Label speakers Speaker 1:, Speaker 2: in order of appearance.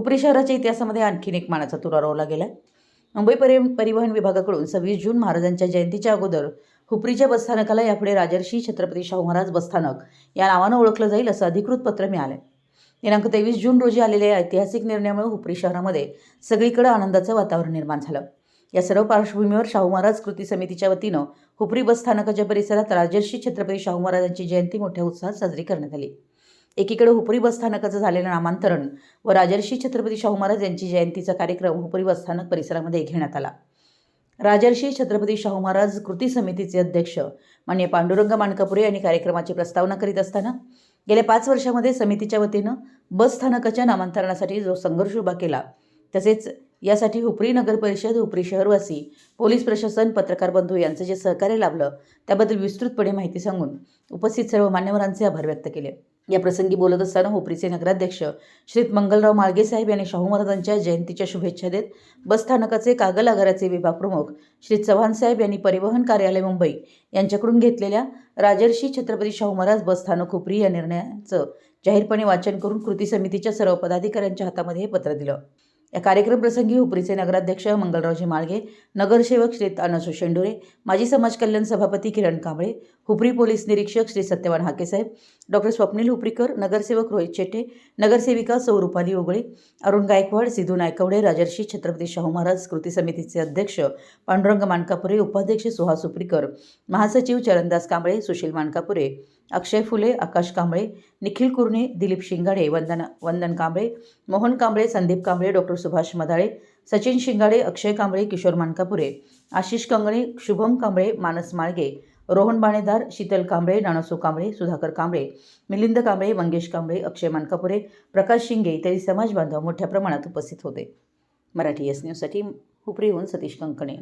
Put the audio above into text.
Speaker 1: हुपरी शहराच्या इतिहासामध्ये आणखीन एक मानाचा तुरा रोवला गेला. मुंबई परिवहन विभागाकडून 26 जून महाराजांच्या जयंतीच्या अगोदर हुपरीच्या बसस्थानकाला यापुढे राजर्षी छत्रपती शाहू महाराज बसस्थानक या नावानं ओळखलं जाईल असं अधिकृत पत्र मिळालं. दिनांक 23 जून रोजी आलेल्या या ऐतिहासिक निर्णयामुळे हुपरी शहरामध्ये सगळीकडे आनंदाचं वातावरण निर्माण झालं. या सर्व पार्श्वभूमीवर शाहू महाराज कृती समितीच्या वतीनं हुपरी बसस्थानकाच्या परिसरात राजर्षी छत्रपती शाहू महाराजांची जयंती मोठ्या उत्साहात साजरी करण्यात आली. एकीकडे हुपरी बसस्थानकाचं झालेलं नामांतरण व राजर्षी छत्रपती शाहू महाराज यांची जयंतीचा कार्यक्रम हुपरी बसस्थानक परिसरामध्ये घेण्यात आला. राजर्षी छत्रपती शाहू महाराज कृती समितीचे अध्यक्ष माननीय पांडुरंग मानकापुरे यांनी कार्यक्रमाची प्रस्तावना करीत असताना गेल्या 5 वर्षांमध्ये समितीच्या वतीनं बसस्थानकाच्या नामांतरणासाठी जो संघर्ष उभा केला, तसेच यासाठी हुपरी नगर परिषद, हुपरी शहरवासी, पोलीस प्रशासन, पत्रकार बंधू यांचं जे सहकार्य लाभलं त्याबद्दल विस्तृतपणे माहिती सांगून उपस्थित सर्व मान्यवरांचे आभार व्यक्त केले. या प्रसंगी बोलत असताना हुपरीचे नगराध्यक्ष श्रीत मंगलराव माळगे साहेब यांनी शाहू महाराजांच्या जयंतीच्या शुभेच्छा देत बसस्थानकाचे कागल आगाराचे विभाग प्रमुख श्री चव्हाण साहेब यांनी परिवहन कार्यालय मुंबई यांच्याकडून घेतलेल्या राजर्षी छत्रपती शाहू महाराज बसस्थानक हुपरी या निर्णयाचं जाहीरपणे वाचन करून कृती समितीच्या सर्व पदाधिकाऱ्यांच्या हातामध्ये हे पत्र दिलं. या कार्यक्रम प्रसंगी हुपरीचे नगराध्यक्ष मंगलरावजी माळगे, नगरसेवक श्री अनसू शेंडुरे, माजी समाज कल्याण सभापती किरण कांबळे, हुपरी पोलीस निरीक्षक श्री सत्यवान हाकेसाहेब, डॉक्टर स्वप्नील हुपरीकर, नगरसेवक रोहित चेटे, नगरसेविका सौ रुपाली ओगळे, अरुण गायकवाड, सिद्धू नायकवडे, राजर्षी छत्रपती शाहू महाराज कृती समितीचे अध्यक्ष पांडुरंग मानकापुरे, उपाध्यक्ष सुहास हुपरीकर, महासचिव चरणदास कांबळे, सुशील मानकापुरे, अक्षय फुले, आकाश कांबळे, निखिल कुर्णे, दिलीप शिंगाडे, वंदन कांबळे, मोहन कांबळे, संदीप कांबळे, डॉक्टर सुभाष मदाळे, सचिन शिंगाडे, अक्षय कांबळे, किशोर मानकापुरे, आशिष कंगणे, शुभम कांबळे, मानस माळगे, रोहन बाणेदार, शीतल कांबळे, नानसू कांबळे, सुधाकर कांबळे, मिलिंद कांबळे, मंगेश कांबळे, अक्षय मानकापुरे, प्रकाश शिंगे इत्यादी समाज बांधव मोठ्या प्रमाणात उपस्थित होते. मराठी एस न्यूजसाठी हुपरीहून सतीश कंकणे.